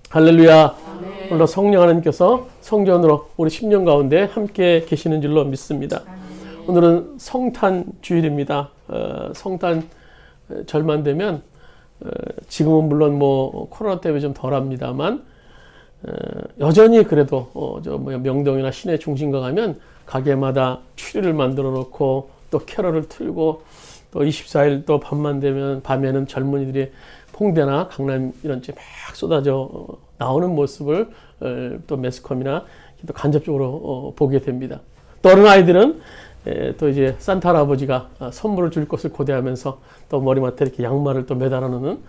할렐루야. 오늘도 성령 하나님께서 성전으로 우리 10년 가운데 함께 계시는 줄로 믿습니다. 오늘은 성탄 주일입니다. 성탄 절만 되면 지금은 물론 뭐 코로나 때문에 좀 덜합니다만 여전히 그래도 명동이나 시내 중심가 가면 가게마다 추리를 만들어 놓고 또 캐럴을 틀고 또 24일 또 밤만 되면 밤에는 젊은이들이 홍대나 강남 이런 데 막 쏟아져 나오는 모습을 또 매스컴이나 또 간접적으로 보게 됩니다. 또 어린 아이들은 또 이제 산타 할아버지가 선물을 줄 것을 고대하면서 또 머리맡에 이렇게 양말을 또 매달아 놓는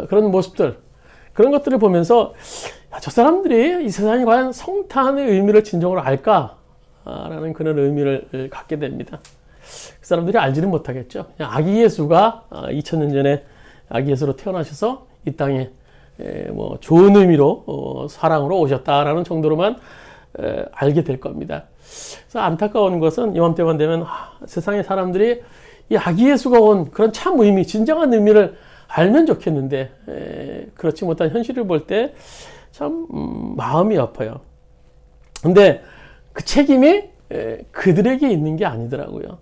그런 모습들, 그런 것들을 보면서 저 사람들이 이 세상이 과연 성탄의 의미를 진정으로 알까라는 그런 의미를 갖게 됩니다. 그 사람들이 알지는 못하겠죠. 그냥 아기 예수가 2000년 전에 아기 예수로 태어나셔서 이 땅에 뭐 좋은 의미로 사랑으로 오셨다라는 정도로만 알게 될 겁니다. 그래서 안타까운 것은 이맘때만 되면 세상의 사람들이 이 아기 예수가 온 그런 참 의미, 진정한 의미를 알면 좋겠는데 그렇지 못한 현실을 볼 때 참 마음이 아파요. 근데 그 책임이 그들에게 있는 게 아니더라고요.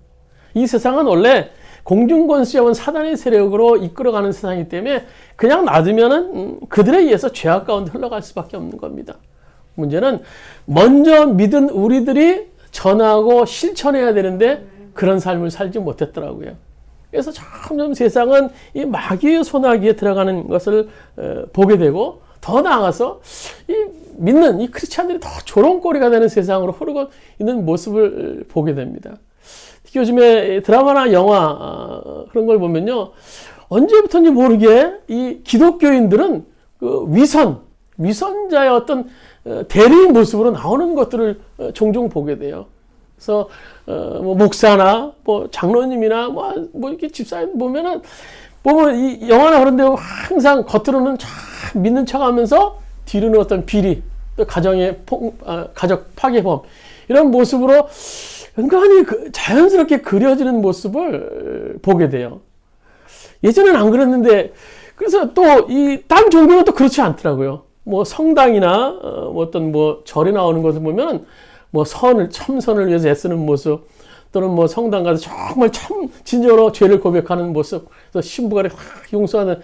이 세상은 원래 공중권세자원 사단의 세력으로 이끌어가는 세상이기 때문에 그냥 놔두면은 그들에 의해서 죄악 가운데 흘러갈 수밖에 없는 겁니다. 문제는 먼저 믿은 우리들이 전하고 실천해야 되는데 그런 삶을 살지 못했더라고요. 그래서 점점 세상은 이 마귀의 소나기에 들어가는 것을 보게 되고, 더 나아가서 이 믿는 이 크리스찬들이 더 조롱거리가 되는 세상으로 흐르고 있는 모습을 보게 됩니다. 특히 요즘에 드라마나 영화 그런 걸 보면요, 언제부터인지 모르게 이 기독교인들은 그 위선자의 어떤 대리인 모습으로 나오는 것들을 종종 보게 돼요. 그래서 뭐 목사나 뭐 장로님이나 뭐 이렇게 집사님 보면 이 영화나 그런데 항상 겉으로는 참 믿는 척하면서 뒤로는 어떤 비리, 또 가족 파괴범 이런 모습으로 은근히 자연스럽게 그려지는 모습을 보게 돼요. 예전엔 안 그랬는데, 그래서 또 이 다른 종교는 또 그렇지 않더라고요. 뭐 성당이나 어떤 뭐 절에 나오는 것을 보면 뭐 참선을 위해서 애쓰는 모습, 또는 뭐 성당 가서 정말 참 진정으로 죄를 고백하는 모습, 그래서 신부가 용서하는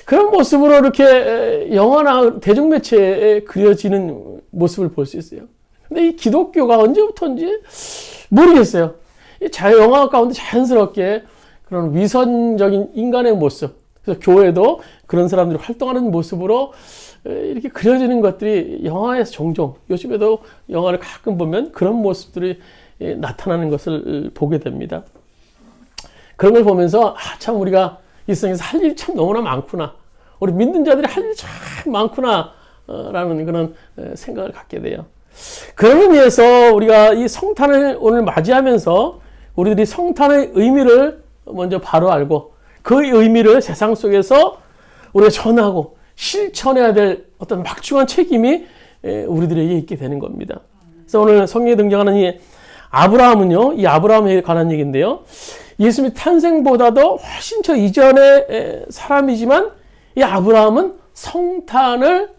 그런 모습으로 이렇게 영화나 대중매체에 그려지는 모습을 볼 수 있어요. 근데 이 기독교가 언제부터인지 모르겠어요. 이 영화 가운데 자연스럽게 그런 위선적인 인간의 모습, 그래서 교회도 그런 사람들이 활동하는 모습으로 이렇게 그려지는 것들이 영화에서 종종, 요즘에도 영화를 가끔 보면 그런 모습들이 나타나는 것을 보게 됩니다. 그런 걸 보면서 참 우리가 이 세상에서 할 일이 참 너무나 많구나, 우리 믿는 자들이 할 일이 참 많구나 라는 그런 생각을 갖게 돼요. 그런 의미에서 우리가 이 성탄을 오늘 맞이하면서 우리들이 성탄의 의미를 먼저 바로 알고 그 의미를 세상 속에서 우리가 전하고 실천해야 될 어떤 막중한 책임이 우리들에게 있게 되는 겁니다. 그래서 오늘 성경에 등장하는 이 아브라함은요, 이 아브라함에 관한 얘기인데요, 예수님 탄생보다도 훨씬 저 이전의 사람이지만 이 아브라함은 성탄을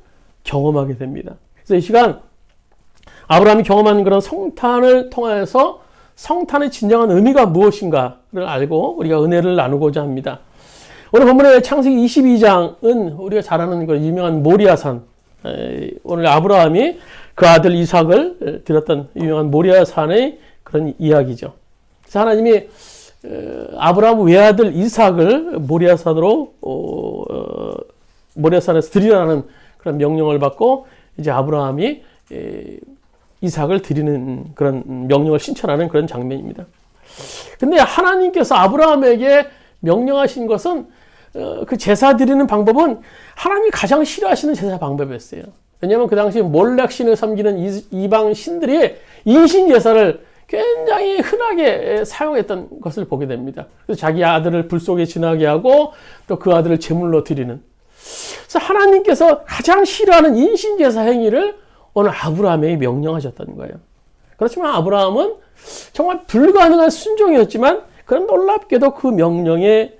경험하게 됩니다. 그래서 이 시간 아브라함이 경험한 그런 성탄을 통하여서 성탄의 진정한 의미가 무엇인가를 알고 우리가 은혜를 나누고자 합니다. 오늘 본문의 창세기 22장은 우리가 잘 아는 그 유명한 모리아산, 오늘 아브라함이 그 아들 이삭을 드렸던 유명한 모리아산의 그런 이야기죠. 그래서 하나님이 아브라함 외아들 이삭을 모리아산에서 드리라는 그런 명령을 받고 이제 아브라함이 이삭을 드리는 그런 명령을 신청하는 그런 장면입니다. 근데 하나님께서 아브라함에게 명령하신 것은 그 제사 드리는 방법은 하나님이 가장 싫어하시는 제사 방법이었어요. 왜냐하면 그 당시 몰렉 신을 섬기는 이방 신들이 인신 제사를 굉장히 흔하게 사용했던 것을 보게 됩니다. 그래서 자기 아들을 불 속에 지나게 하고 또 그 아들을 제물로 드리는. 그래서 하나님께서 가장 싫어하는 인신 제사 행위를 오늘 아브라함에게 명령하셨다는 거예요. 그렇지만 아브라함은 정말 불가능한 순종이었지만 그런 놀랍게도 그 명령에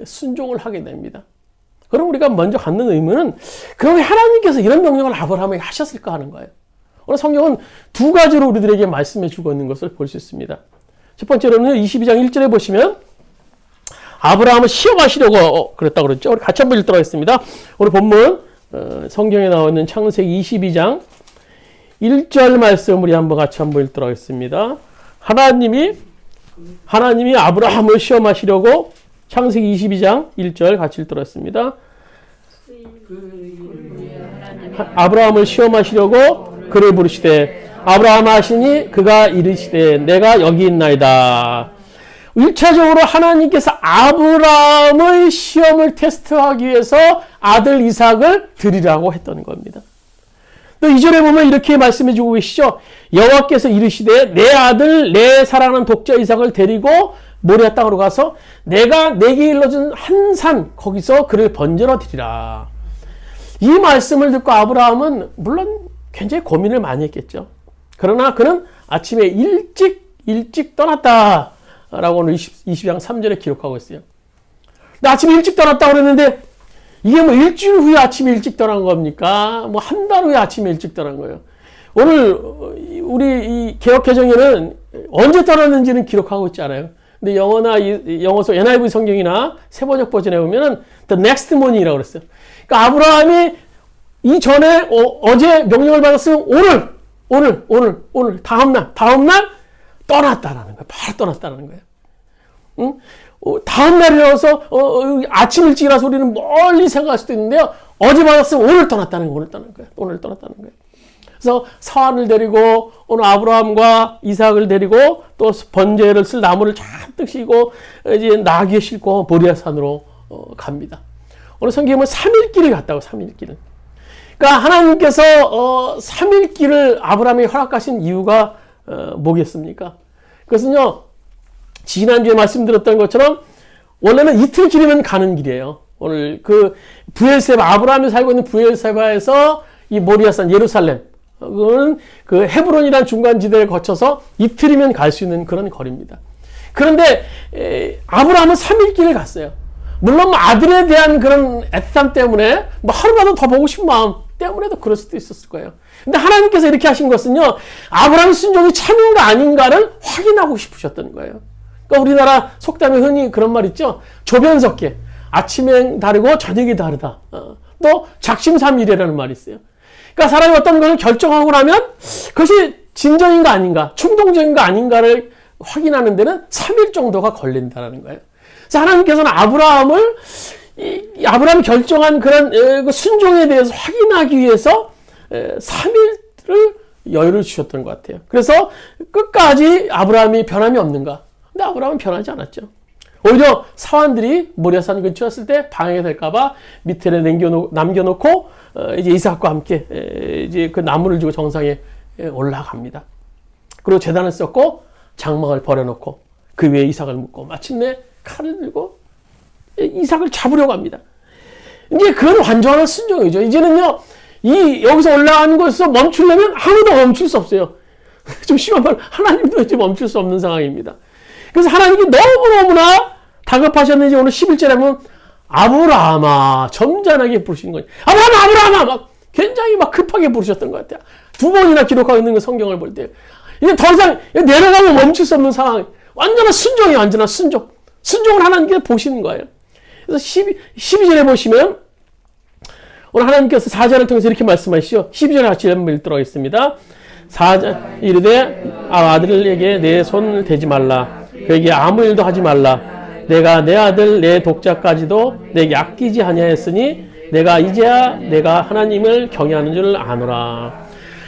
순종을 하게 됩니다. 그럼 우리가 먼저 갖는 의문은 그럼 왜 하나님께서 이런 명령을 아브라함에게 하셨을까 하는 거예요. 오늘 성경은 두 가지로 우리들에게 말씀해 주고 있는 것을 볼 수 있습니다. 첫 번째로는 22장 1절에 보시면 아브라함을 시험하시려고 그랬다고 그랬죠. 우리 같이 한번 읽도록 하겠습니다. 오늘 본문 성경에 나와 있는 창세기 22장 1절 말씀 우리 같이 한번 읽도록 하겠습니다. 하나님이 아브라함을 시험하시려고 창세기 22장 1절 같이 읽도록 하겠습니다. 아브라함을 시험하시려고 그를 부르시되 아브라함 하시니 그가 이르시되 내가 여기 있나이다. 1차적으로 하나님께서 아브라함의 시험을 테스트하기 위해서 아들 이삭을 드리라고 했던 겁니다. 또 2절에 보면 이렇게 말씀해 주고 계시죠. 여호와께서 이르시되 내 아들 내 사랑하는 독자 이삭을 데리고 모리아 땅으로 가서 내가 내게 일러준 한 산 거기서 그를 번제로 드리라. 이 말씀을 듣고 아브라함은 물론 굉장히 고민을 많이 했겠죠. 그러나 그는 아침에 일찍 떠났다 라고 오늘 20장 3절에 기록하고 있어요. 근데 아침에 일찍 떠났다고 그랬는데 이게 뭐 일주일 후에 아침에 일찍 떠난 겁니까? 뭐 한 달 후에 아침에 일찍 떠난 거예요. 오늘 우리 이 개역개정에는 언제 떠났는지는 기록하고 있지 않아요. 근데 영어서 NIV 성경이나 새번역 버전에 보면은 the next morning이라고 그랬어요. 그러니까 아브라함이 이전에 어제 명령을 받았으면 오늘 다음날 떠났다라는 거예요. 바로 떠났다는 거예요. 응? 다음 날이라서 아침 일찍이라서 우리는 멀리 생각할 수도 있는데요. 어제 받았으면 오늘 떠났다는 거예요. 오늘 떠났다는 거예요. 그래서 사환을 데리고 오늘 아브라함과 이삭을 데리고 또 번제를 쓸 나무를 잔뜩 싣고 이제 나귀에 싣고 모리아산으로 갑니다. 오늘 성경에 보면 3일길을 갔다고 3일길을. 그러니까 하나님께서 3일길을 아브라함에게 허락하신 이유가 뭐겠습니까? 그것은요. 지난주에 말씀드렸던 것처럼 원래는 이틀 길이면 가는 길이에요. 오늘 그 브엘세바 아브라함이 살고 있는 브엘세바에서 이 모리아산 예루살렘 그거는 그 헤브론이라는 중간지대를 거쳐서 이틀이면 갈 수 있는 그런 거리입니다. 그런데 아브라함은 3일 길을 갔어요. 물론 뭐 아들에 대한 그런 애틋함 때문에 뭐 하루라도 더 보고 싶은 마음 때문에도 그럴 수도 있었을 거예요. 근데 하나님께서 이렇게 하신 것은요. 아브라함 순종이 참인가 아닌가를 확인하고 싶으셨던 거예요. 그러니까 우리나라 속담에 흔히 그런 말 있죠. 조변석계. 아침에 다르고 저녁이 다르다. 또 작심삼일이라는 말이 있어요. 그러니까 사람이 어떤 것을 결정하고 나면 그것이 진정인가 아닌가, 충동적인가 아닌가를 확인하는 데는 3일 정도가 걸린다는 거예요. 그래서 하나님께서는 아브라함이 결정한 그런 순종에 대해서 확인하기 위해서 3일을 여유를 주셨던 것 같아요. 그래서 끝까지 아브라함이 변함이 없는가? 근데 아브라함은 변하지 않았죠. 오히려 사환들이 모리아산 근처였을 때 방해가 될까봐 밑에 남겨놓고 이제 이삭과 함께 이제 그 나무를 주고 정상에 올라갑니다. 그리고 제단을 쌓고 장막을 버려놓고 그 위에 이삭을 묻고 마침내 칼을 들고 이삭을 잡으려고 합니다. 이제 그건 완전한 순종이죠. 이제는요, 여기서 올라가는 곳에서 멈추려면 아무도 멈출 수 없어요. 좀 심한 말, 하나님도 이제 멈출 수 없는 상황입니다. 그래서 하나님이 너무너무나 다급하셨는지 오늘 11절에 보면 아브라함아 점잖하게 부르시는 거예요. 아브라함아 막 굉장히 막 급하게 부르셨던 것 같아요. 2번이나 기록하고 있는 그 성경을 볼 때 이제 더 이상 내려가면 멈출 수 없는 상황. 완전한 순종이에요. 완전한 순종. 순종을 하나님께서 보시는 거예요. 그래서 12절에 보시면 오늘 하나님께서 사자를 통해서 이렇게 말씀하시죠. 12절에 같이 한번 읽도록 하겠습니다. 사자 이르되 아들에게 내 손을 대지 말라. 그에게 아무 일도 하지 말라. 내가 내 아들 내 독자까지도 내게 아끼지 아니하였으니 내가 이제야 내가 하나님을 경외하는 줄 아노라.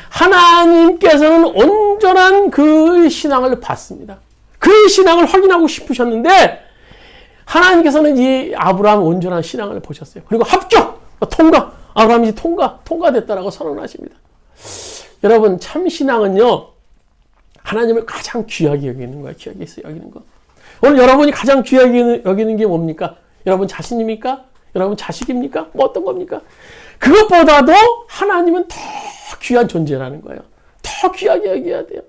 하나님께서는 온전한 그 신앙을 봤습니다. 그 신앙을 확인하고 싶으셨는데 하나님께서는 이 아브라함 온전한 신앙을 보셨어요. 그리고 합격! 통과! 아브라함이 이제 통과됐다라고 선언하십니다. 여러분 참 신앙은요. 하나님을 가장 귀하게 여기는 거예요. 귀하게 여기는 거. 오늘 여러분이 가장 귀하게 여기는 게 뭡니까? 여러분 자신입니까? 여러분 자식입니까? 뭐 어떤 겁니까? 그것보다도 하나님은 더 귀한 존재라는 거예요. 더 귀하게 여겨야 돼요.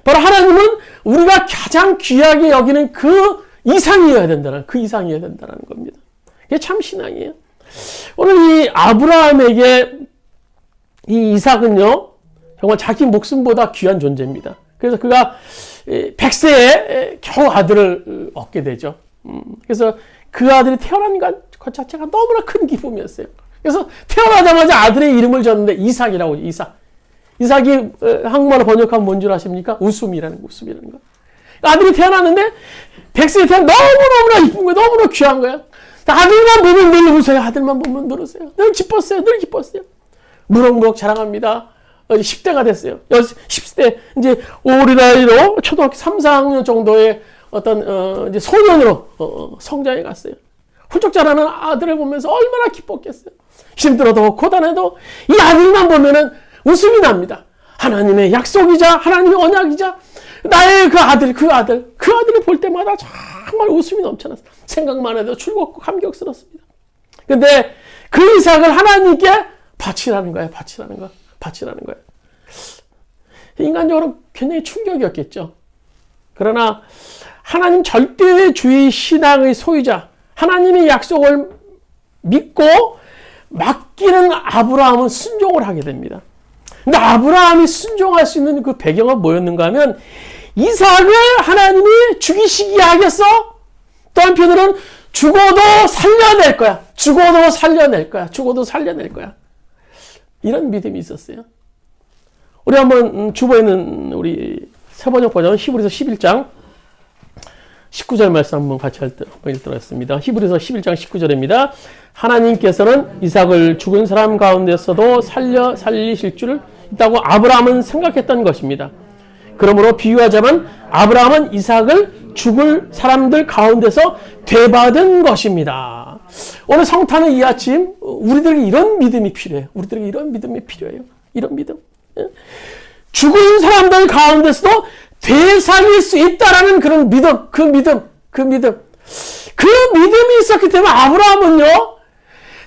바로 하나님은 우리가 가장 귀하게 여기는 그 이상이어야 된다는 겁니다. 그게 참 신앙이에요. 오늘 이 아브라함에게 이 이삭은요, 정말 자기 목숨보다 귀한 존재입니다. 그래서 그가 100세에 겨우 아들을 얻게 되죠. 그래서 그 아들이 태어난 것 자체가 너무나 큰 기쁨이었어요. 그래서 태어나자마자 아들의 이름을 줬는데 이삭이라고, 이삭. 이삭이 한국말로 번역하면 뭔 줄 아십니까? 웃음이라는 거. 아들이 태어났는데 100세에 태어나 너무너무나 이쁜 거예요. 너무나 귀한 거예요. 아들만 보면 늘 웃어요. 아들만 보면 늘 웃어요. 늘 기뻤어요. 늘 기뻤어요. 무럭무럭 자라갑니다. 10대가 됐어요. 10대, 이제 올해 나이로 초등학교 3, 4학년 정도의 어떤, 이제 소년으로, 성장해 갔어요. 훌쩍 자라는 아들을 보면서 얼마나 기뻤겠어요. 힘들어도, 고단해도, 이 아들만 보면은 웃음이 납니다. 하나님의 약속이자, 하나님의 언약이자, 나의 그 아들을 볼 때마다 정말 웃음이 넘쳐났어요. 생각만 해도 즐겁고 감격스럽습니다. 근데 그 이삭을 하나님께 바치라는 거예요. 인간적으로 굉장히 충격이었겠죠. 그러나 하나님 절대주의 신앙의 소유자, 하나님의 약속을 믿고 맡기는 아브라함은 순종을 하게 됩니다. 근데 아브라함이 순종할 수 있는 그 배경은 뭐였는가 하면 이삭을 하나님이 죽이시기 하겠어? 또 한편으로는 죽어도 살려낼 거야. 이런 믿음이 있었어요. 우리 한번 주보에는 우리 세번역 버전 히브리서 11장 19절 말씀 한번 같이 읽도록 하겠습니다. 히브리서 11장 19절입니다. 하나님께서는 이삭을 죽은 사람 가운데서도 살리실 줄 있다고 아브라함은 생각했던 것입니다. 그러므로 비유하자면 아브라함은 이삭을 죽을 사람들 가운데서 되받은 것입니다. 오늘 성탄의 이 아침 우리들에게 이런 믿음이 필요해요. 이런 믿음. 죽은 사람들 가운데서도 되살릴 수 있다라는 그런 믿음, 그 믿음이 있었기 때문에 아브라함은요,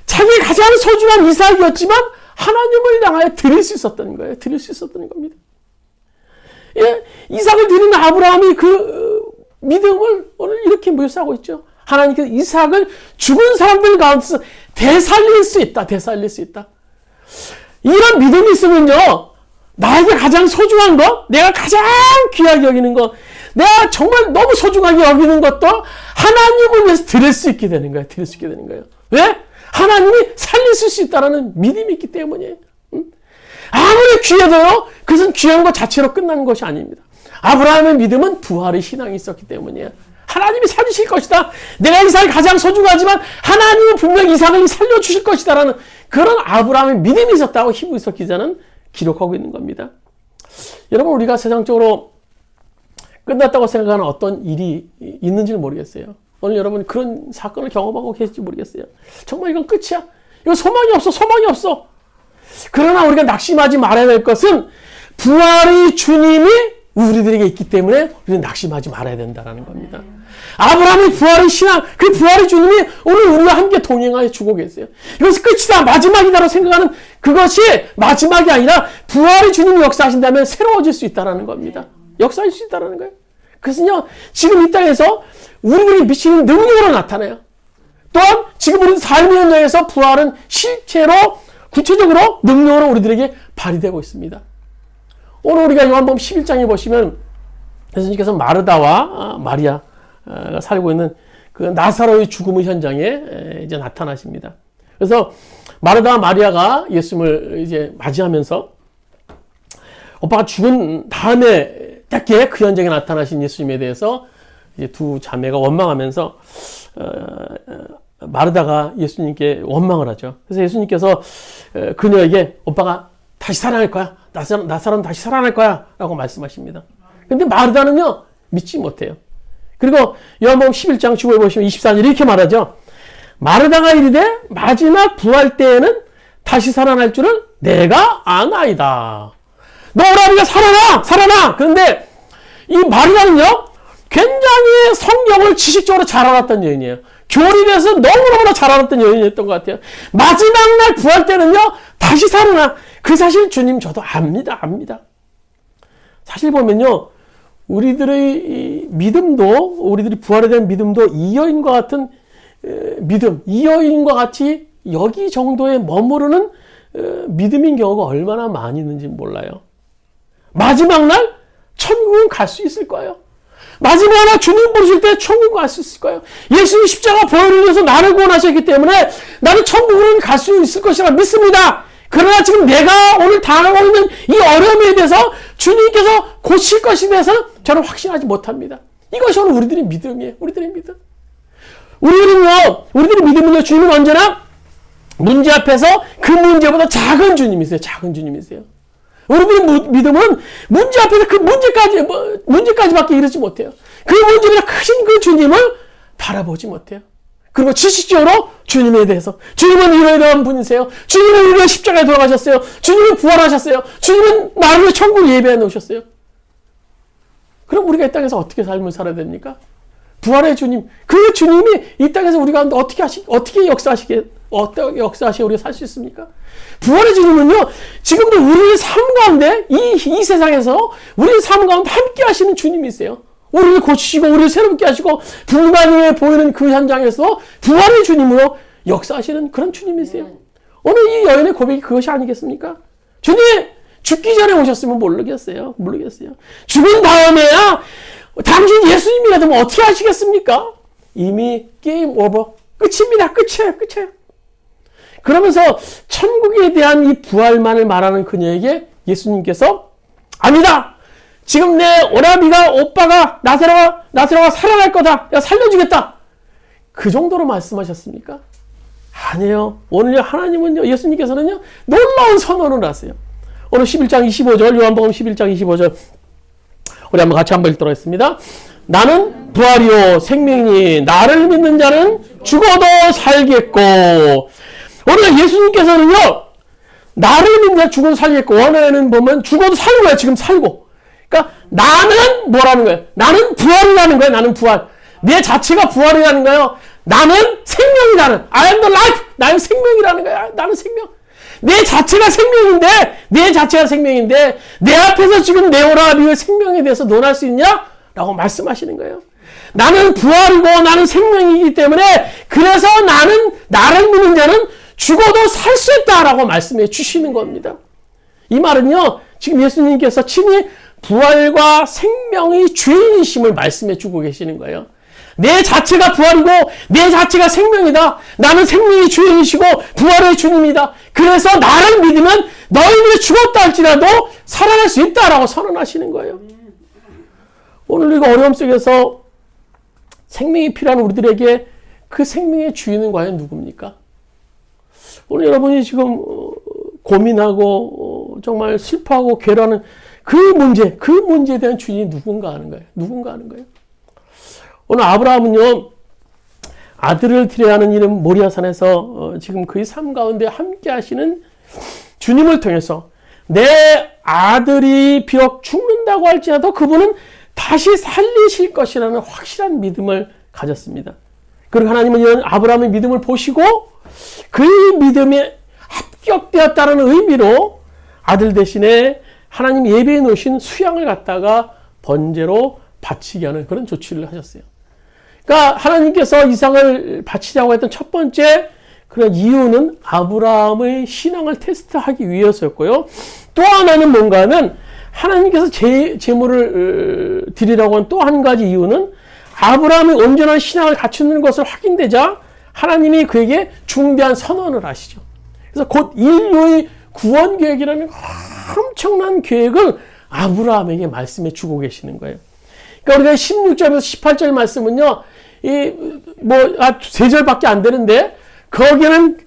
자기 가장 소중한 이삭이었지만 하나님을 향하여 드릴 수 있었던 겁니다. 예, 이삭을 드리는 아브라함이 그 믿음을 오늘 이렇게 묘사하고 있죠. 하나님께서 이삭을 죽은 사람들 가운데서 되살릴 수 있다. 이런 믿음이 있으면요, 나에게 가장 소중한 것, 내가 가장 귀하게 여기는 것, 내가 정말 너무 소중하게 여기는 것도 하나님을 위해서 드릴 수 있게 되는 거예요. 왜? 하나님이 살리실 수 있다는 믿음이 있기 때문이에요. 아무리 귀해도요, 그것은 귀한 것 자체로 끝나는 것이 아닙니다. 아브라함의 믿음은 부활의 신앙이 있었기 때문이에요. 하나님이 살리실 것이다. 내가 이삭이 가장 소중하지만 하나님은 분명히 이삭을 살려주실 것이다라는 그런 아브라함의 믿음이 있었다고 히브리서 기자는 기록하고 있는 겁니다. 여러분, 우리가 세상적으로 끝났다고 생각하는 어떤 일이 있는지는 모르겠어요. 오늘 여러분 그런 사건을 경험하고 계실지 모르겠어요. 정말 이건 끝이야. 이건 소망이 없어. 그러나 우리가 낙심하지 말아야 될 것은 부활의 주님이 우리들에게 있기 때문에 우리는 낙심하지 말아야 된다는 겁니다. 아브라함의 부활의 신앙, 그 부활의 주님이 오늘 우리와 함께 동행하여 주고 계세요. 이것이 끝이다, 마지막이다라고 생각하는 그것이 마지막이 아니라 부활의 주님이 역사하신다면 새로워질 수 있다는 겁니다. 역사할 수 있다는 거예요. 그것은요, 지금 이 땅에서 우리들이 미치는 능력으로 나타나요. 또한 지금 우리 삶의 현장에서 부활은 실제로 구체적으로 능력으로 우리들에게 발휘되고 있습니다. 오늘 우리가 요한복음 11장에 보시면 예수님께서 마르다와 마리아가 살고 있는 그 나사로의 죽음의 현장에 이제 나타나십니다. 그래서 마르다와 마리아가 예수님을 이제 맞이하면서 오빠가 죽은 다음에 딱히 그 현장에 나타나신 예수님에 대해서 이제 두 자매가 원망하면서 마르다가 예수님께 원망을 하죠. 그래서 예수님께서 그녀에게 오빠가 다시 살아날 거야. 나사로는 다시 살아날 거야. 라고 말씀하십니다. 근데 마르다는요, 믿지 못해요. 그리고 요한복음 11장 주보에 보시면 24절 이렇게 말하죠. 마르다가 이르되 마지막 부활 때에는 다시 살아날 줄을 내가 아나이다. 너 오라비가 살아나! 그런데 이 마르다는요, 굉장히 성경을 지식적으로 잘 알았던 여인이에요. 교리에서 너무너무나 잘 알았던 여인이었던 것 같아요. 마지막 날 부활 때는요, 다시 살아나. 그 사실 주님 저도 압니다. 사실 보면요, 우리들의 믿음도, 우리들이 부활에 대한 믿음도 이 여인과 같은 믿음, 이 여인과 같이 여기 정도에 머무르는 믿음인 경우가 얼마나 많이 있는지 몰라요. 마지막 날 천국은 갈 수 있을 거예요. 마지막 날 주님 부르실 때 천국 갈 수 있을 거예요. 예수님 십자가 보혈을 위해서 나를 구원하셨기 때문에 나는 천국은 갈 수 있을 것이라 믿습니다. 그러나 지금 내가 오늘 당하고 있는 이 어려움에 대해서 주님께서 고칠 것에 대해서 저는 확신하지 못합니다. 이것이 오늘 우리들의 믿음이에요. 우리들의 믿음. 우리들의 믿음은요, 주님은 언제나 문제 앞에서 그 문제보다 작은 주님이세요. 작은 주님이세요. 우리들의 믿음은 문제 앞에서 그 문제까지밖에 이르지 못해요. 그 문제보다 크신 그 주님을 바라보지 못해요. 그리고 지식적으로 주님에 대해서, 주님은 이러이러한 분이세요. 주님은 우리가 십자가에 돌아가셨어요. 주님은 부활하셨어요. 주님은 나를 위해 천국을 예배해 놓으셨어요. 그럼 우리가 이 땅에서 어떻게 삶을 살아야 됩니까? 부활의 주님, 그 주님이 이 땅에서 우리 가운데 어떻게 역사하시게 우리가 살 수 있습니까? 부활의 주님은요, 지금도 우리의 삶 가운데, 이 세상에서 우리의 삶 가운데 함께 하시는 주님이세요. 우리를 고치시고, 우리를 새롭게 하시고, 불가능해 보이는 그 현장에서 부활의 주님으로 역사하시는 그런 주님이세요. 오늘 이 여인의 고백이 그것이 아니겠습니까? 주님, 죽기 전에 오셨으면 모르겠어요. 죽은 다음에야 당신 예수님이라면 어떻게 하시겠습니까? 이미 게임 오버. 끝입니다. 끝이에요. 그러면서 천국에 대한 이 부활만을 말하는 그녀에게 예수님께서 아니다. 지금 내 오빠가 나사로가 살아날 거다. 내가 살려주겠다. 그 정도로 말씀하셨습니까? 아니에요. 오늘 하나님은요, 예수님께서는요, 놀라운 선언을 하세요. 오늘 11장 25절, 요한복음 11장 25절. 우리 한번 같이 한번 읽도록 하겠습니다. 나는 부활이요 생명이니 나를 믿는 자는 죽어도 살겠고. 오늘 예수님께서는요, 나를 믿는 자 죽어도 살겠고, 원어에는 보면 죽어도 살는 거예요. 지금 살고. 그러니까 나는 뭐라는 거예요? 나는 부활이라는 거예요. 나는 부활. 내 자체가 부활이라는 거예요. 나는 생명이라는, I am the life. 나는 생명이라는 거야. 나는 생명. 내 자체가 생명인데 내 앞에서 지금 네오라비의 생명에 대해서 논할 수 있냐? 라고 말씀하시는 거예요. 나는 부활이고 나는 생명이기 때문에 그래서 나를 믿는 자는 죽어도 살 수 있다라고 말씀해 주시는 겁니다. 이 말은요, 지금 예수님께서 친히 부활과 생명의 주인이심을 말씀해 주고 계시는 거예요. 내 자체가 부활이고 내 자체가 생명이다. 나는 생명의 주인이시고 부활의 주님이다. 그래서 나를 믿으면 너희들이 죽었다 할지라도 살아날 수 있다라고 선언하시는 거예요. 오늘 우리가 어려움 속에서 생명이 필요한 우리들에게 그 생명의 주인은 과연 누굽니까? 오늘 여러분이 지금 고민하고 정말 슬퍼하고 괴로워하는 그 문제에 대한 주인이 누군가 하는 거예요. 오늘 아브라함은요, 아들을 드려야 하는 이름 모리아산에서 지금 그의 삶 가운데 함께 하시는 주님을 통해서 내 아들이 비록 죽는다고 할지라도 그분은 다시 살리실 것이라는 확실한 믿음을 가졌습니다. 그리고 하나님은 이런 아브라함의 믿음을 보시고 그의 믿음에 합격되었다는 의미로 아들 대신에 하나님 예배해 놓으신 수양을 갖다가 번제로 바치게 하는 그런 조치를 하셨어요. 그러니까 하나님께서 이삭을 바치자고 했던 첫 번째 그런 이유는 아브라함의 신앙을 테스트하기 위해서였고요. 또 하나는 뭔가 하면 하나님께서 제물을 드리라고 한 또 한 가지 이유는 아브라함의 온전한 신앙을 갖추는 것을 확인되자 하나님이 그에게 중대한 선언을 하시죠. 그래서 곧 인류의 구원 계획이라는 엄청난 계획을 아브라함에게 말씀해 주고 계시는 거예요. 그러니까 우리가 16절에서 18절 말씀은요, 세 절밖에 안 되는데, 거기에는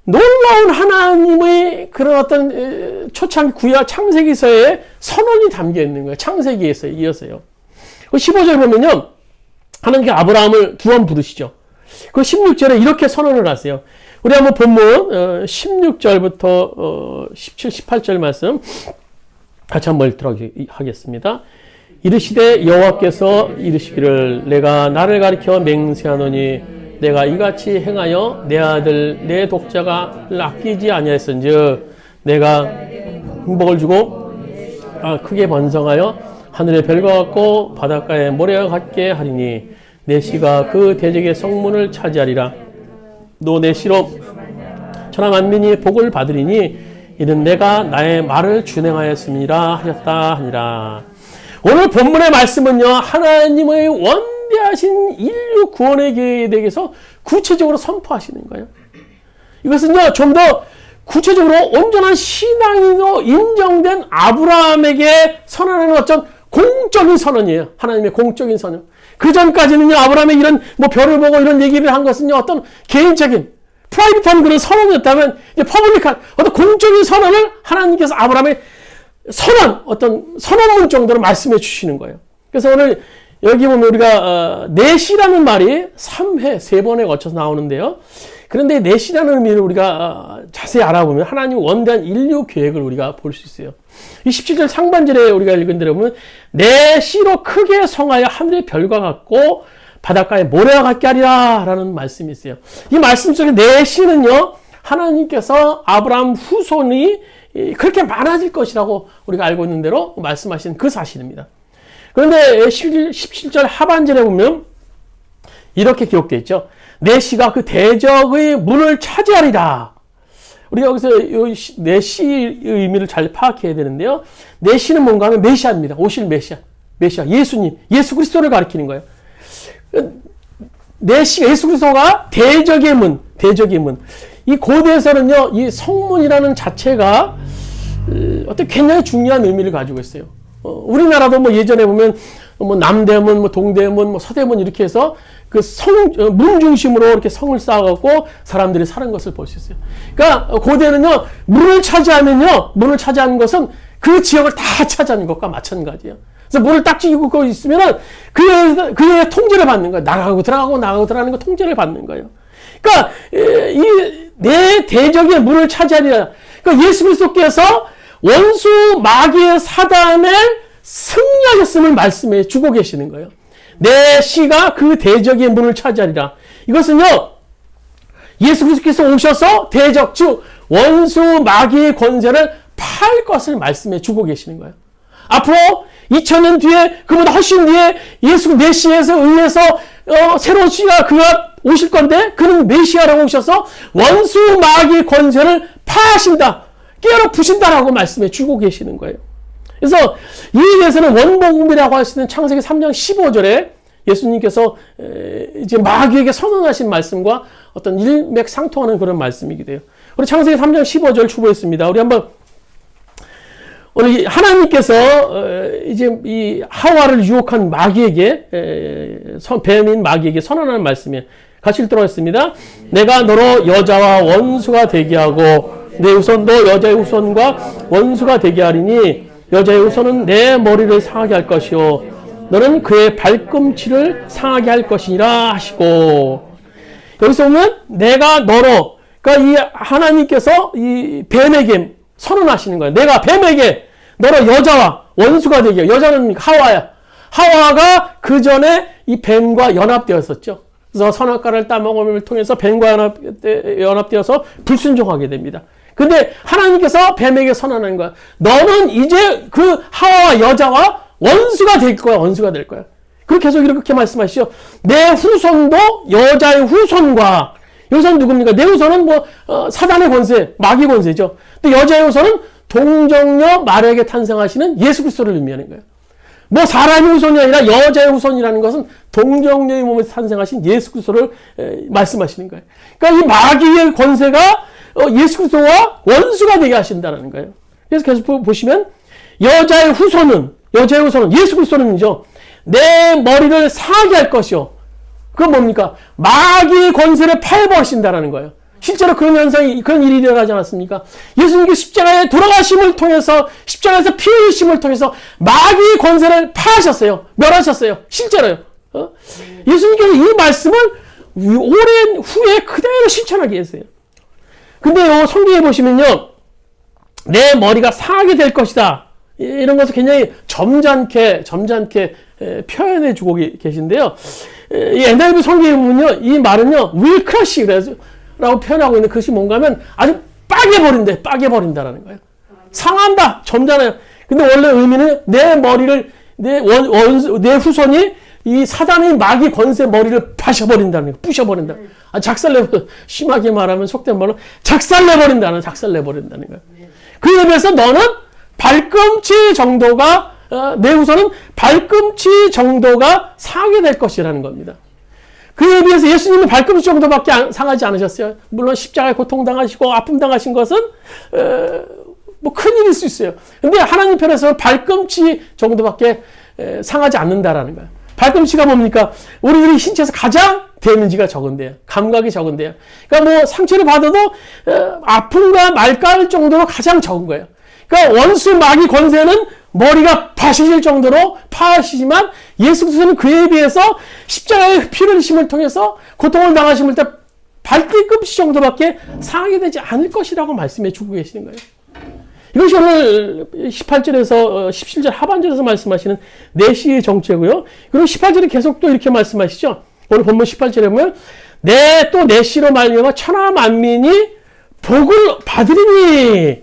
놀라운 하나님의 그런 어떤 초창기 구약 창세기서의 선언이 담겨 있는 거예요. 창세기에서 이어서요. 15절 보면요, 하나님께 아브라함을 두 번 부르시죠. 그 16절에 이렇게 선언을 하세요. 우리 한번 본문 16절부터 17, 18절 말씀 같이 한번 읽도록 하겠습니다. 이르시되 여호와께서 이르시기를 내가 나를 가리켜 맹세하노니 내가 이같이 행하여 내 아들 내 독자가 아끼지 아니하였은즉 내가 행복을 주고 크게 번성하여 하늘의 별과 같고 바닷가의 모래와 같게 하리니 내 씨가 그 대적의 성문을 차지하리라. 너 내 씨로 천하 만민이 복을 받으리니 이는 내가 나의 말을 준행하였음이라 하셨다 하니라. 오늘 본문의 말씀은요, 하나님의 원대하신 인류 구원의 계획에 대해서 구체적으로 선포하시는 거예요. 이것은요, 좀 더 구체적으로 온전한 신앙으로 인정된 아브라함에게 선언하는 어떤 공적인 선언이에요. 하나님의 공적인 선언. 그 전까지는요, 아브라함의 이런 뭐 별을 보고 이런 얘기를 한 것은요, 어떤 개인적인 프라이빗한 그런 선언이었다면, 이제 퍼블릭한 어떤 공적인 선언을 하나님께서 아브라함의 어떤 선언문 정도로 말씀해 주시는 거예요. 그래서 오늘 여기 보면 우리가 넷이라는 말이 3회, 3번에 거쳐서 나오는데요. 그런데 넷이라는 의미를 우리가 자세히 알아보면 하나님 원대한 인류 계획을 우리가 볼 수 있어요. 이 17절 상반절에 우리가 읽은 대로 보면 넷이로 크게 성하여 하늘의 별과 같고 바닷가에 모래와 같게 하리라 라는 말씀이 있어요. 이 말씀 속에 넷이는요, 하나님께서 아브라함 후손이 그렇게 많아질 것이라고 우리가 알고 있는 대로 말씀하신 그 사실입니다. 그런데 17절 하반절에 보면 이렇게 기록되어 있죠. 넷이가 그 대적의 문을 차지하리라. 우리가 여기서 넷시의 의미를 잘 파악해야 되는데요. 넷시는 뭔가 하면 메시아입니다. 오실 메시아. 예수님, 예수 그리스도를 가리키는 거예요. 넷시, 예수 그리스도가 대적의 문. 이 고대에서는요, 이 성문이라는 자체가 어떤 굉장히 중요한 의미를 가지고 있어요. 우리나라도 뭐 예전에 보면 뭐 남대문, 뭐 동대문, 뭐 서대문 이렇게 해서 그 문 중심으로 이렇게 성을 쌓아갖고 사람들이 사는 것을 볼 수 있어요. 그러니까 고대는요, 문을 차지하는 것은 그 지역을 다 차지하는 것과 마찬가지예요. 그래서 문을 딱 쥐고 있으면은 그의 통제를 받는 거예요. 나가고 들어가는 거 통제를 받는 거예요. 그러니까 이 내 대적의 문을 차지하리라. 그러니까 예수 그리스도께서 원수 마귀의 사단을 승리하셨음을 말씀해 주고 계시는 거예요. 내 씨가 그 대적의 문을 차지하리라. 이것은요, 예수 그리스도께서 오셔서 대적, 즉 원수 마귀의 권세를 팔 것을 말씀해 주고 계시는 거예요. 앞으로 2000년 뒤에, 그보다 훨씬 뒤에 예수 메시아에서 의해서 새로운 씨가 그가 오실 건데, 그는 메시아라고 오셔서 원수 마귀의 권세를 파하신다, 깨어 부신다라고 말씀해 주고 계시는 거예요. 그래서 이에 대해서는 원복음이라고 할 수 있는 창세기 3장 15절에 예수님께서 이제 마귀에게 선언하신 말씀과 어떤 일맥상통하는 그런 말씀이기도 해요. 우리 창세기 3장 15절 추보했습니다. 우리 한번, 우리 하나님께서 이제 이 하와를 유혹한 마귀에게, 뱀인 마귀에게 선언하는 말씀이에요. 같이 읽도록 하겠습니다. 내가 너로 여자와 원수가 되게 하고 내 후손도 여자의 후손과 원수가 되게 하리니 여자의 후손은 내 머리를 상하게 할 것이요 너는 그의 발꿈치를 상하게 할 것이니라 하시고, 여기서 보면 내가 너로, 그러니까 이 하나님께서 이 뱀에게 선언하시는 거예요. 내가 뱀에게 너로 여자와 원수가 되게, 여자는 하와야. 하와가 그 전에 이 뱀과 연합되었었죠. 그래서 선악과를 따먹음을 통해서 뱀과 연합되어서 불순종하게 됩니다. 근데 하나님께서 뱀에게 선언하는 거야. 너는 이제 그 하와와 여자와 원수가 될 거야. 원수가 될 거야. 그렇게 계속 이렇게 말씀하시죠. 내 후손도 여자의 후손과, 여기서는 누굽니까? 내 후손은 뭐 사단의 권세, 마귀 권세죠. 근데 여자의 후손은 동정녀 마리아에게 탄생하시는 예수 그리스도를 의미하는 거예요. 뭐 사람의 후손이 아니라 여자의 후손이라는 것은 동정녀의 몸에서 탄생하신 예수 그리스도를 말씀하시는 거예요. 그러니까 이 마귀의 권세가 예수 그리스도와 원수가 되게 하신다는 거예요. 그래서 계속 보시면 여자의 후손은 예수 그리스도는요, 내 머리를 상하게 할 것이요. 그건 뭡니까? 마귀의 권세를 팔버리신다는 거예요. 실제로 그런 현상이, 그런 일이 일어나지 않았습니까? 예수님께 십자가에 돌아가심을 통해서, 십자가에서 피 흘리심을 통해서 마귀의 권세를 파하셨어요. 멸하셨어요. 실제로요. 예수님께서 이 말씀을 오랜 후에 그대로 실천하게 했어요. 근데요, 성경에 보시면요, 내 머리가 상하게 될 것이다, 이런 것을 굉장히 점잖게 표현해 주고 계신데요. 이 NIV 성경에 보면요, 이 말은요, will crush 라고 표현하고 있는 것이 뭔가 하면 아주 빠개버린다라는 거예요. 상한다, 점잖아요. 근데 원래 의미는 내 머리를, 내 후손이 이 사단의 마귀 권세 머리를 파셔버린다는 거예요. 부셔버린다. 심하게 말하면 속된 말로 작살내버린다는 거예요. 그에 비해서 너는 발꿈치 정도가 내 후손은 발꿈치 정도가 상하게 될 것이라는 겁니다. 그에 비해서 예수님은 발꿈치 정도밖에 상하지 않으셨어요. 물론 십자가에 고통당하시고 아픔 당하신 것은 뭐 큰일일 수 있어요. 근데 하나님 편에서는 발꿈치 정도밖에 상하지 않는다라는 거예요. 발꿈치가 뭡니까? 우리들이 신체에서 가장 데미지가 적은데요. 감각이 적은데요. 그러니까 뭐 상처를 받아도 아픔과 말까할 정도로 가장 적은 거예요. 그러니까 원수 마귀 권세는 머리가 파시질 정도로 파시지만 예수 그리스도는 그에 비해서 십자가의 피를 흘리심을 통해서 고통을 당하심을 때 발뒤꿈치 정도밖에 상하게 되지 않을 것이라고 말씀해 주고 계시는 거예요. 이것이 오늘 18절에서 17절 하반절에서 말씀하시는 내시의 정체고요. 그리고 18절에 계속 또 이렇게 말씀하시죠. 오늘 본문 18절에 보면 또 내시로 말미암아 천하 만민이 복을 받으리니.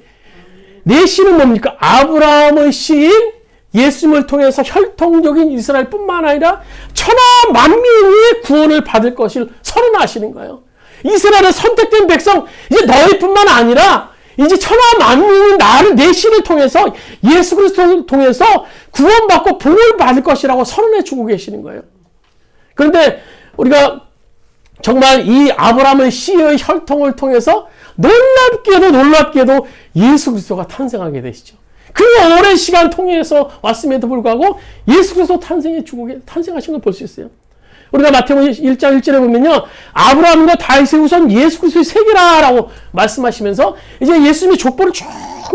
내시는 뭡니까? 아브라함의 씨인 예수님을 통해서 혈통적인 이스라엘뿐만 아니라 천하 만민이 구원을 받을 것을 선언하시는 거예요. 이스라엘의 선택된 백성, 이제 너희뿐만 아니라 이제 천하 만민이 나를 내시를 통해서 예수 그리스도를 통해서 구원받고 복을 받을 것이라고 선언해 주고 계시는 거예요. 그런데 우리가 정말 이 아브라함의 씨의 혈통을 통해서 놀랍게도 예수 그리스도가 탄생하게 되시죠. 그 오랜 시간 통해서 왔음에도 불구하고 예수 그리스도 탄생하신 걸 볼 수 있어요. 우리가 마태복음 1장 1절에 보면요. 아브라함과 다윗의 후손 예수 그리스도의 세계라라고 말씀하시면서 이제 예수님의 족보를 쭉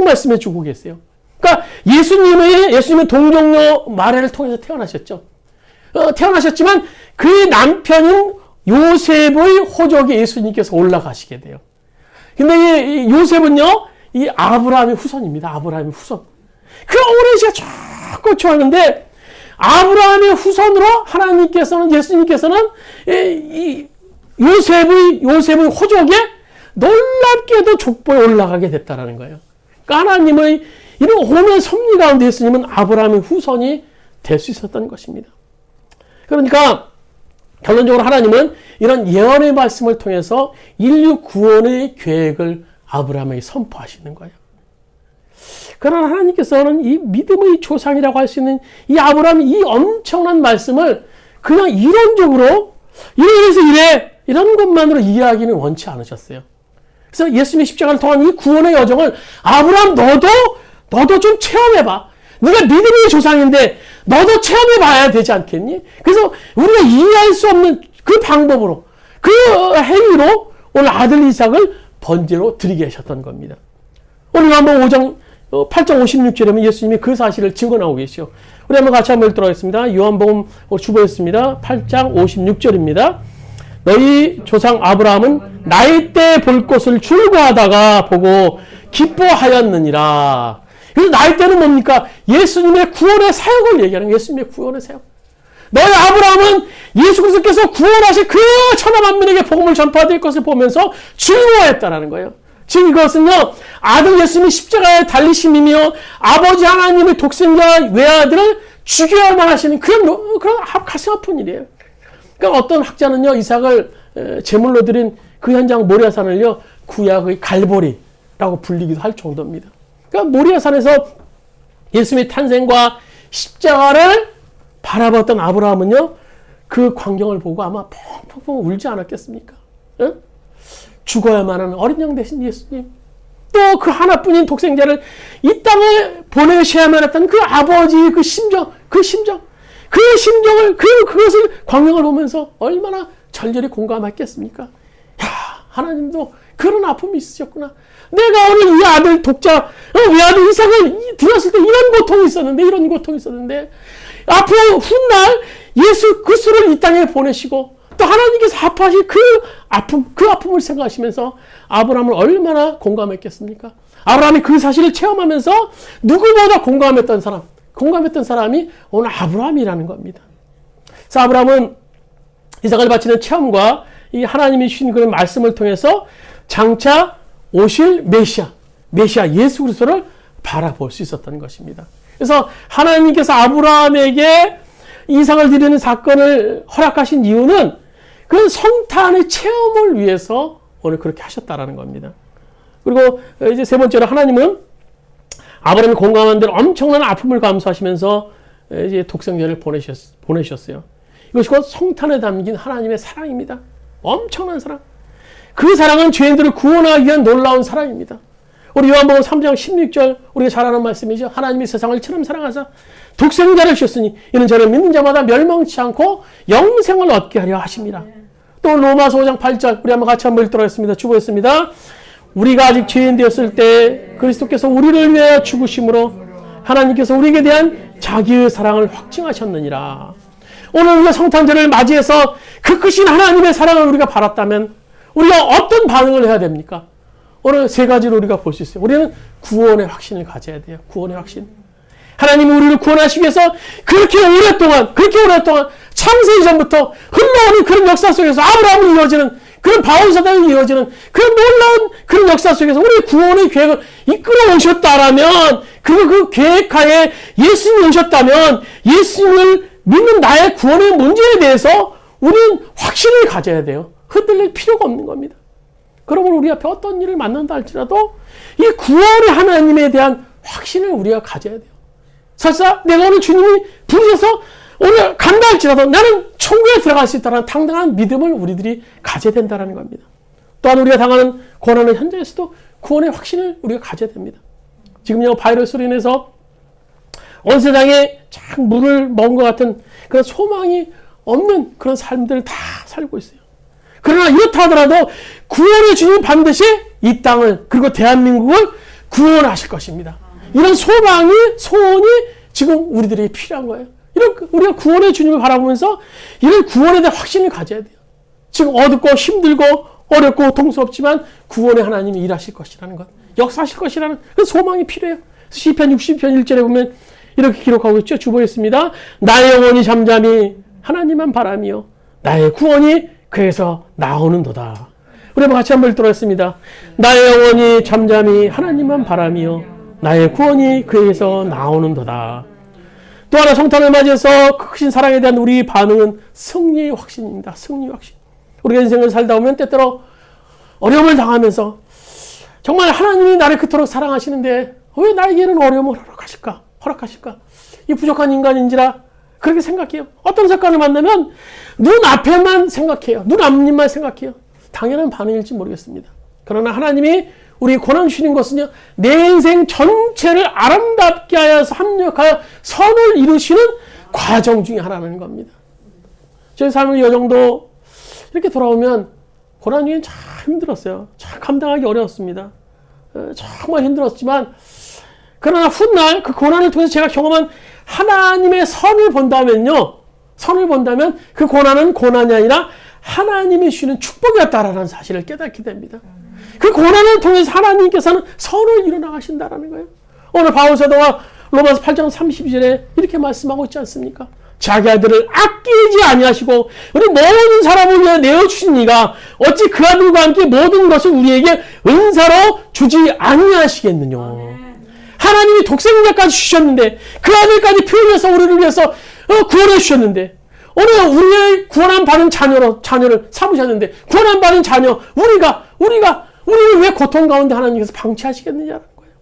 말씀해 주고 계세요. 그러니까 예수님은 동정녀 마리아를 통해서 태어나셨죠. 태어나셨지만 그의 남편인 요셉의 호적에 예수님께서 올라가시게 돼요. 근데 이 요셉은요, 이 아브라함의 후손입니다. 아브라함의 후손. 그 오랜 시간 쭉 거쳐왔는데, 아브라함의 후손으로 하나님께서는, 예수님께서는 이 요셉의 호적에 놀랍게도 족보에 올라가게 됐다라는 거예요. 그러니까 하나님의 이런 오랜 섭리 가운데 예수님은 아브라함의 후손이 될 수 있었던 것입니다. 그러니까, 결론적으로 하나님은 이런 예언의 말씀을 통해서 인류 구원의 계획을 아브라함에게 선포하시는 거예요. 그러나 하나님께서는 이 믿음의 조상이라고 할 수 있는 이 아브라함의 이 엄청난 말씀을 그냥 이론적으로 이런 것만으로 이해하기는 원치 않으셨어요. 그래서 예수님의 십자가를 통한 이 구원의 여정을 아브라함 너도 좀 체험해봐. 네가 믿음의 조상인데 너도 체험해봐야 되지 않겠니? 그래서 우리가 이해할 수 없는 그 방법으로, 그 행위로 오늘 아들 이삭을 번제로 드리게 하셨던 겁니다. 오늘 한번 8장 56절에 보면 예수님이 그 사실을 증언하고 계시죠. 우리 한번 같이 한번 읽도록 하겠습니다. 요한복음 주보였습니다. 8장 56절입니다. 너희 조상 아브라함은 나이 때 볼 것을 줄거하다가 보고 기뻐하였느니라. 그래서 나이 때는 뭡니까? 예수님의 구원의 사역을 얘기하는 거예요. 예수님의 구원의 사역. 너희 아브라함은 예수 그리스도께서 구원하신 그 천하 만민에게 복음을 전파될 것을 보면서 즐거워했다라는 거예요. 즉 이것은요, 아들 예수님이 십자가에 달리심이며 아버지 하나님의 독생자 외아들을 죽여야만 하시는 그런 가슴 아픈 일이에요. 그러니까 어떤 학자는요, 이삭을 제물로 드린 그 현장 모리아산을요, 구약의 갈보리라고 불리기도 할 정도입니다. 그러니까 모리아산에서 예수님의 탄생과 십자가를 바라봤던 아브라함은요, 그 광경을 보고 아마 펑펑 울지 않았겠습니까? 응? 죽어야만 하는 어린 양 대신 예수님, 또 그 하나뿐인 독생자를 이 땅에 보내셔야만 했던 그 아버지의 그 심정을 그것을 광경을 보면서 얼마나 절절히 공감했겠습니까? 야, 하나님도 그런 아픔이 있으셨구나. 내가 오늘 이 아들 외아들 이삭을 들었을 때 이런 고통이 있었는데 앞으로 훗날 예수 그리스도를 이 땅에 보내시고 또 하나님께서 합하신 그 아픔을 생각하시면서 아브라함을 얼마나 공감했겠습니까? 아브라함이 그 사실을 체험하면서 누구보다 공감했던 사람이 오늘 아브라함이라는 겁니다. 그래서 아브라함은 이삭을 바치는 체험과 이 하나님이 주신 그런 말씀을 통해서 장차 오실 메시아 예수 그리스도를 바라볼 수 있었던 것입니다. 그래서 하나님께서 아브라함에게 이상을 드리는 사건을 허락하신 이유는 그 성탄의 체험을 위해서 오늘 그렇게 하셨다라는 겁니다. 그리고 이제 세 번째로 하나님은 아브라함이 공감한 대로 엄청난 아픔을 감수하시면서 이제 독생자를 보내셨어요. 이것이 곧 성탄에 담긴 하나님의 사랑입니다. 엄청난 사랑. 그 사랑은 죄인들을 구원하기 위한 놀라운 사랑입니다. 우리 요한복음 3장 16절 우리가 잘 아는 말씀이죠. 하나님이 세상을 이처럼 사랑하사 독생자를 주셨으니 이는 저를 믿는 자마다 멸망치 않고 영생을 얻게 하려 하십니다. 또 로마서 5장 8절 우리 한번 같이 한번 읽도록 주보했습니다. 우리가 아직 죄인 되었을 때 그리스도께서 우리를 위하여 죽으심으로 하나님께서 우리에게 대한 자기의 사랑을 확증하셨느니라. 오늘 우리가 성탄절을 맞이해서 그 크신 하나님의 사랑을 우리가 받았다면 우리가 어떤 반응을 해야 됩니까? 오늘 세 가지로 우리가 볼 수 있어요. 우리는 구원의 확신을 가져야 돼요. 구원의 확신. 하나님이 우리를 구원하시기 위해서 그렇게 오랫동안 창세 이전부터 흘러오는 그런 역사 속에서 아브라함을 이어지는 그런 바울사단이 이어지는 그런 놀라운 그런 역사 속에서 우리의 구원의 계획을 이끌어 오셨다라면 그 계획하에 예수님이 오셨다면 예수님을 믿는 나의 구원의 문제에 대해서 우리는 확신을 가져야 돼요. 흔들릴 필요가 없는 겁니다. 그러면 우리 앞에 어떤 일을 만난다 할지라도 이 구원의 하나님에 대한 확신을 우리가 가져야 돼요. 설사 내가 오늘 주님이 부르셔서 오늘 간다 할지라도 나는 천국에 들어갈 수 있다는 당당한 믿음을 우리들이 가져야 된다는 겁니다. 또한 우리가 당하는 고난의 현장에서도 구원의 확신을 우리가 가져야 됩니다. 지금요 바이러스로 인해서 온 세상에 참 물을 먹은 것 같은 그런 소망이 없는 그런 삶들을 다 살고 있어요. 그러나 이렇다 하더라도 구원의 주님 반드시 이 땅을 그리고 대한민국을 구원하실 것입니다. 이런 소망이 소원이 지금 우리들에게 필요한 거예요. 이런 우리가 구원의 주님을 바라보면서 이런 구원에 대한 확신을 가져야 돼요. 지금 어둡고 힘들고 어렵고 고통스럽지만 구원의 하나님이 일하실 것이라는 것, 역사하실 것이라는 그 소망이 필요해요. 시편 60편 1절에 보면 이렇게 기록하고 있죠. 주보했습니다. 나의 영혼이 잠잠히 하나님만 바라며 나의 구원이 그에서 나오는도다. 우리 한번 같이 한번 읽도록 했습니다. 나의 영혼이 잠잠히 하나님만 바라며 나의 구원이 그에서 나오는도다. 또 하나 성탄을 맞이해서 그 크신 사랑에 대한 우리 반응은 승리의 확신입니다. 승리의 확신. 우리가 인생을 살다 보면 때때로 어려움을 당하면서 정말 하나님이 나를 그토록 사랑하시는데 왜 나에게는 어려움을 허락하실까? 이 부족한 인간인지라 그렇게 생각해요. 어떤 사건을 만나면 눈앞에만 생각해요. 눈 앞일만 생각해요. 당연한 반응일지 모르겠습니다. 그러나 하나님이 우리 고난 주시는 것은요, 내 인생 전체를 아름답게 하여서 합력하여 선을 이루시는 과정 중에 하나라는 겁니다. 저희 삶의 여정도 이렇게 돌아오면 고난 중엔 참 힘들었어요. 참 감당하기 어려웠습니다. 정말 힘들었지만 그러나 훗날 그 고난을 통해서 제가 경험한 하나님의 선을 본다면요, 그 고난은 고난이 아니라 하나님이 주시는 축복이었다라는 사실을 깨닫게 됩니다. 그 고난을 통해서 하나님께서는 선을 이뤄나가신다라는 거예요. 오늘 바울사도가 로마서 8장 32절에 이렇게 말씀하고 있지 않습니까? 자기 아들을 아끼지 아니하시고 우리 모든 사람을 위해 내어주신 이가 어찌 그 아들과 함께 모든 것을 우리에게 은사로 주지 아니하시겠느냐. 하나님이 독생자까지 주셨는데 그 아들까지 표현해서 우리를 위해서 구원해 주셨는데 오늘 우리의 구원한 받은 자녀를 삼으셨는데 구원한 받은 자녀 우리를 왜 고통 가운데 하나님께서 방치하시겠느냐는 거예요.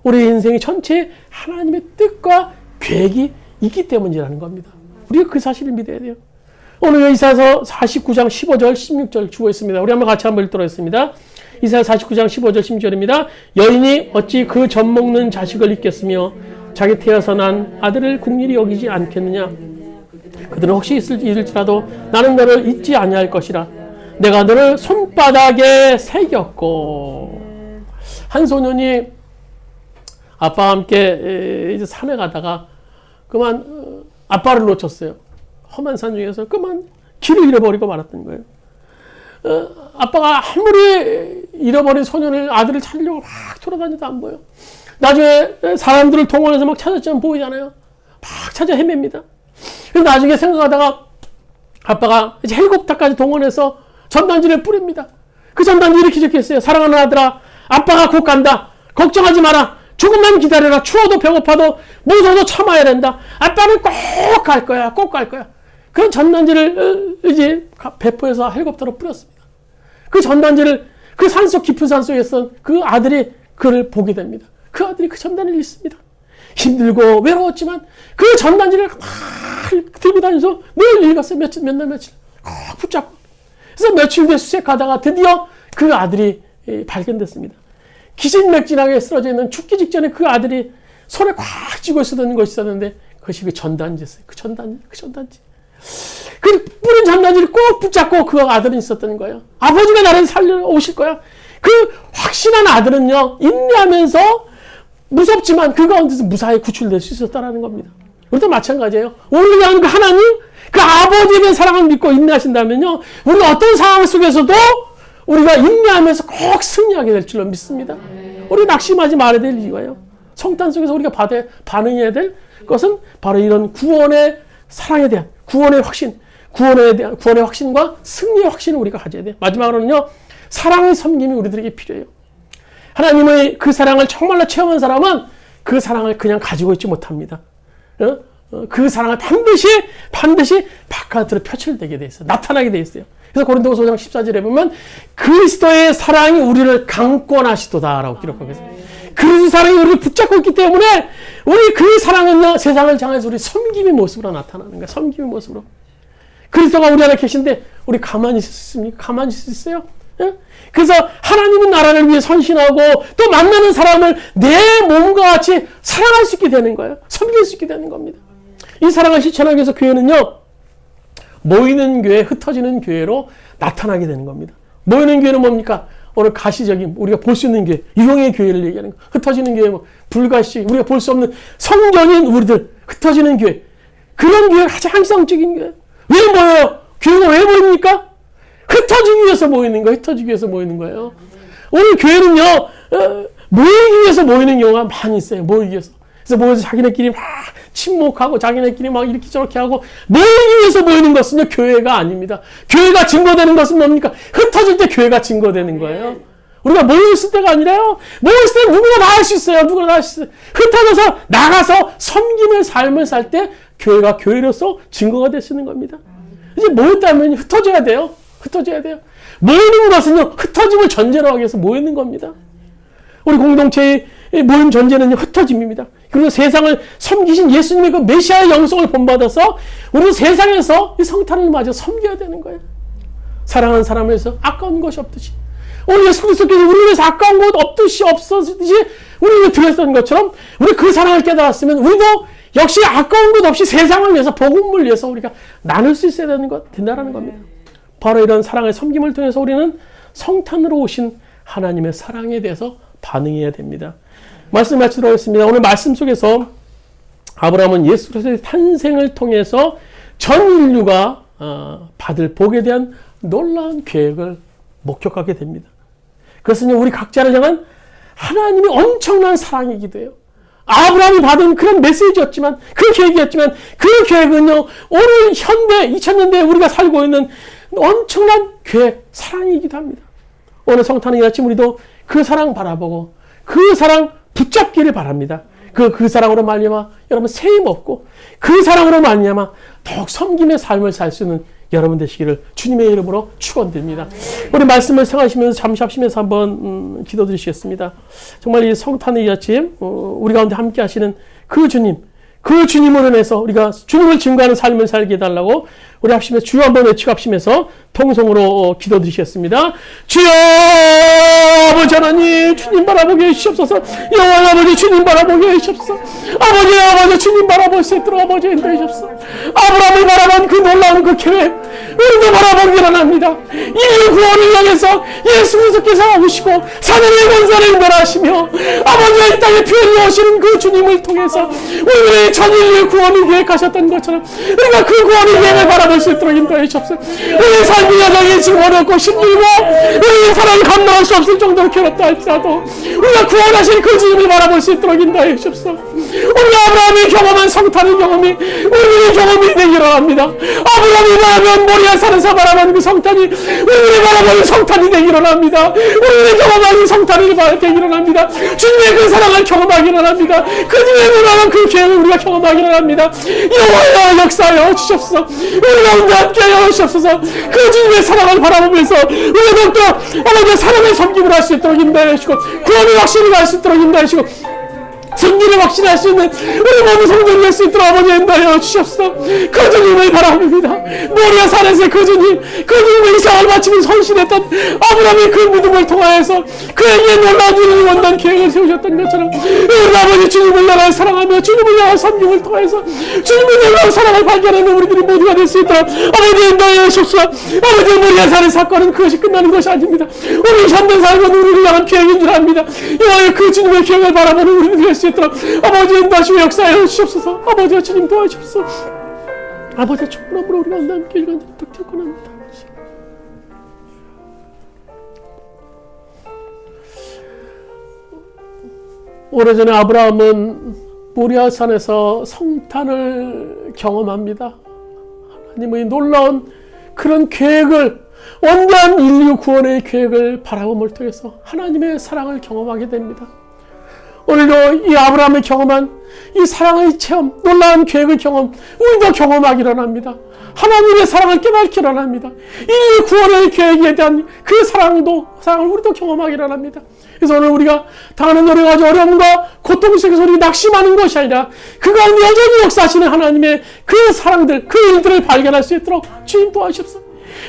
우리의 인생의 전체에 하나님의 뜻과 계획이 있기 때문이라는 겁니다. 우리가 그 사실을 믿어야 돼요. 오늘 이사야서 49장 15절 16절 주고있습니다. 우리 한번 같이 한번 읽도록 하겠습니다. 이사야 49장 15절 16절입니다. 여인이 어찌 그 젖 먹는 자식을 잊겠으며 자기 태어서 난 아들을 국률이 여기지 않겠느냐. 그들은 혹시 잊을지라도 나는 너를 잊지 아니할 것이라. 내가 너를 손바닥에 새겼고. 한 소년이 아빠와 함께 이제 산에 가다가 그만 아빠를 놓쳤어요. 험한 산 중에서 그만 길을 잃어버리고 말았던 거예요. 아빠가 아무리 잃어버린 아들을 찾으려고 막 돌아다녀도 안 보여. 나중에 사람들을 동원해서 막 찾았지만 보이잖아요. 막 찾아 헤맵니다. 그래서 나중에 생각하다가 아빠가 이제 헬리콥터까지 동원해서 전단지를 뿌립니다. 그 전단지 이렇게 적혀있어요. 사랑하는 아들아, 아빠가 곧 간다. 걱정하지 마라. 조금만 기다려라. 추워도 배고파도 무서워도 참아야 된다. 아빠는 꼭 갈 거야. 꼭 갈 거야. 그런 전단지를 이제 배포해서 헬리콥터로 뿌렸습니다. 그 전단지를 그 산속 깊은 산속에서 그 아들이 그를 보게 됩니다. 그 아들이 그 전단지를 읽습니다. 힘들고 외로웠지만 그 전단지를 막 들고 다니면서 늘 읽었어요. 몇 날 며칠 꼭 붙잡고. 그래서 며칠 뒤에 수색하다가 드디어 그 아들이 발견됐습니다. 기진맥진하게 쓰러져 있는 죽기 직전에 그 아들이 손에 꽉 쥐고 있었던 것이 있었는데 그것이 그 전단지였어요. 그 전단지. 그 뿌린 전단지를 꼭 붙잡고 그 아들은 있었던 거예요. 아버지가 나를 살려 오실 거야. 그 확신한 아들은요, 인내하면서 무섭지만 그 가운데서 무사히 구출될 수 있었다는 겁니다. 우리도 마찬가지예요. 우리가 하는 그 하나님, 그 아버지에 대한 사랑을 믿고 인내하신다면요, 우리가 어떤 상황 속에서도 우리가 인내하면서 꼭 승리하게 될 줄로 믿습니다. 우리 낙심하지 말아야 될 이유가요. 성탄 속에서 우리가 반응해야 될 것은 바로 이런 구원의 사랑에 대한 구원의 확신, 구원의 확신과 승리의 확신을 우리가 가져야 돼요. 마지막으로는요, 사랑의 섬김이 우리들에게 필요해요. 하나님의 그 사랑을 정말로 체험한 사람은 그 사랑을 그냥 가지고 있지 못합니다. 그 사랑을 반드시 바깥으로 표출되게 돼 있어요. 나타나게 돼 있어요. 그래서 고린도후서 5장 14절에 보면 그리스도의 사랑이 우리를 강권하시도다라고 기록하고 있어요. 그리스도의 사랑이 우리를 붙잡고 있기 때문에 우리 그 사랑은요, 세상을 향해서 우리 섬김의 모습으로 나타나는 거예요. 섬김의 모습으로. 그리스도가 우리 안에 계신데 우리 가만히 있을 수 있습니까? 가만히 있을 수 있어요? 예? 그래서 하나님은 나라를 위해 선신하고 또 만나는 사람을 내 몸과 같이 사랑할 수 있게 되는 거예요. 섬길 수 있게 되는 겁니다. 이 사랑을 실천하기 위해서 교회는요, 모이는 교회, 흩어지는 교회로 나타나게 되는 겁니다. 모이는 교회는 뭡니까? 오늘 가시적인 우리가 볼 수 있는 교회, 유형의 교회를 얘기하는 거. 흩어지는 교회, 불가시, 우리가 볼 수 없는 성전인 우리들, 흩어지는 교회. 그런 교회가 가장 성적인 교회. 왜 모여요? 교회가 왜 모입니까? 흩어지기 위해서 모이는 거예요. 흩어지기 위해서 모이는 거예요. 오늘 교회는요, 모이기 위해서 모이는 경우가 많이 있어요. 모이기 위해서. 그래서 모여서 자기네끼리 막 침묵하고 자기네끼리 막 이렇게 저렇게 하고 모이기 위해서 모이는 것은요, 교회가 아닙니다. 교회가 증거되는 것은 뭡니까? 흩어질 때 교회가 증거되는 거예요. 우리가 모여있을 때가 아니라요, 모여있을 때 누구나 다 할 수 있어요. 누구나 다 할 수 있어요. 흩어져서 나가서 섬김의 삶을 살 때 교회가 교회로서 증거가 될 수 있는 겁니다. 이제 모였다면 흩어져야 돼요. 흩어져야 돼요. 모이는 것은요, 흩어짐을 전제로 하기 위해서 모이는 겁니다. 우리 공동체의 모임 전제는요, 흩어짐입니다. 그리고 세상을 섬기신 예수님의 그 메시아의 영성을 본받아서 우리 세상에서 이 성탄을 맞아 섬겨야 되는 거예요. 사랑하는 사람을 위해서 아까운 것이 없듯이, 오늘 예수 그리스도께서 우리를 위해서 아까운 것 없었듯이 우리를 위해 드렸던 것처럼 우리 그 사랑을 깨달았으면 우리도 역시 아까운 것 없이 세상을 위해서, 복음을 위해서 우리가 나눌 수 있어야 된다는 겁니다. 바로 이런 사랑의 섬김을 통해서 우리는 성탄으로 오신 하나님의 사랑에 대해서 반응해야 됩니다. 말씀 마치도록 하겠습니다. 오늘 말씀 속에서 아브라함은 예수 그리스도의 탄생을 통해서 전 인류가 받을 복에 대한 놀라운 계획을 목격하게 됩니다. 그것은 우리 각자를 향한 하나님의 엄청난 사랑이기도 해요. 아브라함이 받은 그런 메시지였지만, 그 계획이었지만, 그 계획은요, 오늘 현대 2000년대에 우리가 살고 있는 엄청난 계획, 사랑이기도 합니다. 오늘 성탄의 아침 우리도 그 사랑 바라보고 그 사랑 붙잡기를 바랍니다. 그 사랑으로 말미암아 여러분 세임 없고, 그 사랑으로 말미암아 더욱 섬김의 삶을 살 수 있는 여러분 되시기를 주님의 이름으로 축원드립니다. 우리 말씀을 생각하시면서 잠시 합심해서 한번 기도드리시겠습니다. 정말 이 성탄의 아침 우리 가운데 함께 하시는 그 주님으로 인해서 우리가 주님을 증거하는 삶을 살게 해달라고 우리 합심해서 주여 한번 외치고 합심해서 통성으로 기도드리시겠습니다. 주여 아버지 하나님, 주님 바라보게 해주시옵소서. 여호와 아버지, 주님 바라보게 해주시옵소서. 아버지 주님 바라볼 수 있도록 아버지 인도해 주옵소서. 아브라함을 바라본 그 놀라운 그 계획 우리도 바라보기 원합니다. 인류 구원을 향해서 예수 그리스도께서 오시고 사단의 권세를 멸하시며 아버지의 땅에 피 흘려 오시는 그 주님을 통해서 우리의 전 인류 구원을 계획하셨던 것처럼 우리가 그 구원의 계획을 바라볼 수 있도록 인도해 주옵소서. 우리의 삶의 여정이 지금 어렵고 힘들고 우리의 사랑이 감당할 수 없을 정도로 괴롭다 할지라도 우리가 구원하신 그 주님을 바라볼 수 있도록 인도해 주옵소서. 우리가 아브라함이 경험한 성탄의 경험이 우리의 경험이 되기를 합니다. 아브라함이 바라본 모리아산에서 바라본 그 성탄이 우리의 바라보는 성탄이 되기를 합니다. 우리의 경험하는 성탄이 되기를 합니다. 주님의 그 사랑을 경험하기를 합니다. 그님의 놀라운 그 계획을 우리가 경험하기를 합니다. 여호와여 역사하여 주시옵소서. 우리 가운데 함께하여 주시옵소서. 그 주님의 사랑을 바라보면서 우리가 더욱더 아버지의 사랑의 섬김을 할 수 있도록 인도하여 주시고 구원의 확신을 할 수 있도록 인도하여 주시고 승리를 확신할 수 있는 우리 모든 성도를 낼 수 있도록 아버지 인도하여 주시옵소서. 그 주님을 바라봅니다. 모리아산에서 그 주님의 이상을 바치고 헌신했던 아브라함의 그 믿음을 통하여서 그에게 놀라운 일을 원단 계획을 세우셨던 것처럼 우리 아버지 주님을 나라 사랑하며 주님을 나라 섬김을 통해서 주님의 놀라운 사랑을 발견하는 우리들이 모두가 될 수 있도록 아버지 인도하여 주시옵소서. 아버지 모리아산의 사건은 그것이 끝나는 것이 아닙니다. 우리 현대 삶은 우리를 향한 계획인 줄 압니다. 여호와의 그 주님의 계획을 바라보는 우리들이 될 수 있도록 아버지 인도하시고 역사하여 주시옵소서. 아버지와 주님 도와주시옵소서. 아버지와 축복으로 우리가 함께 일관되게 득될 권합니다. 오래전에 아브라함은 모리아산에서 성탄을 경험합니다. 하나님의 놀라운 그런 계획을, 원대한 인류 구원의 계획을 바라봄을 통해서 하나님의 사랑을 경험하게 됩니다. 오늘도 이 아브라함이 경험한 이 사랑의 체험, 놀라운 계획의 경험, 우리도 경험하기를 합니다. 하나님의 사랑을 깨닫기를 합니다. 인류 구원의 계획에 대한 그 사랑을 우리도 경험하기를 합니다. 그래서 오늘 우리가 당하는 여러 가지 어려움과 고통 속에서 우리 낙심하는 것이 아니라 그 가운데 여전히 역사하시는 하나님의 그 사랑들, 그 일들을 발견할 수 있도록 주님 도와주십시오.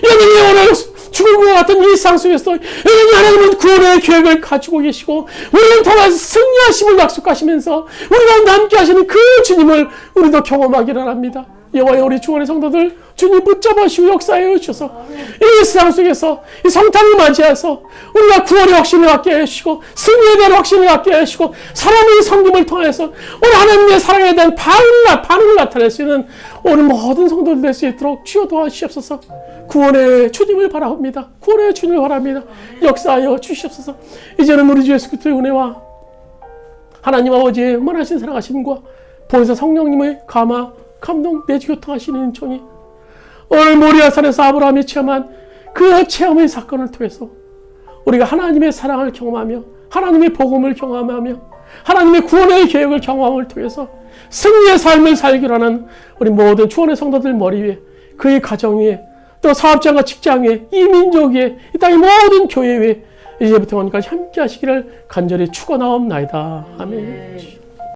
여전히 오늘 죽을 것 같은 일상 속에서 여전히 하나님은 구원의 계획을 가지고 계시고 우리를 통해서 승리하심을 약속하시면서 우리 가운데 함께 하시는 그 주님을 우리도 경험하기를 합니다. 여호와의 우리 주원의 성도들 주님 붙잡으시고 역사하여 주셔서 이 세상 속에서 이 성탄을 맞이해서 우리가 구원의 확신을 갖게 해주시고 승리에 대한 확신을 갖게 해주시고 사람의 성김을 통해서 오늘 하나님의 사랑에 대한 반응을 나타낼 수 있는 오늘 모든 성도들 될 수 있도록 주여 도와주시옵소서. 구원의 주님을 바라봅니다. 구원의 주님을 바랍니다. 역사하여 주시옵소서. 이제는 우리 주 예수 그리스도의 은혜와 하나님 아버지의 원하신 사랑하심과 보혜사 성령님의 감동 내주 교통하시는 종이 오늘 모리아산에서 아브라함이 체험한 그 체험의 사건을 통해서 우리가 하나님의 사랑을 경험하며 하나님의 복음을 경험하며 하나님의 구원의 계획을 경험함을 통해서 승리의 삶을 살기로 하는 우리 모든 주원의 성도들 머리 위에 그의 가정 위에 또 사업장과 직장 위에 이 민족 위에 이 땅의 모든 교회 위에 이제부터 오늘까지 함께 하시기를 간절히 축원하옵나이다. 아멘.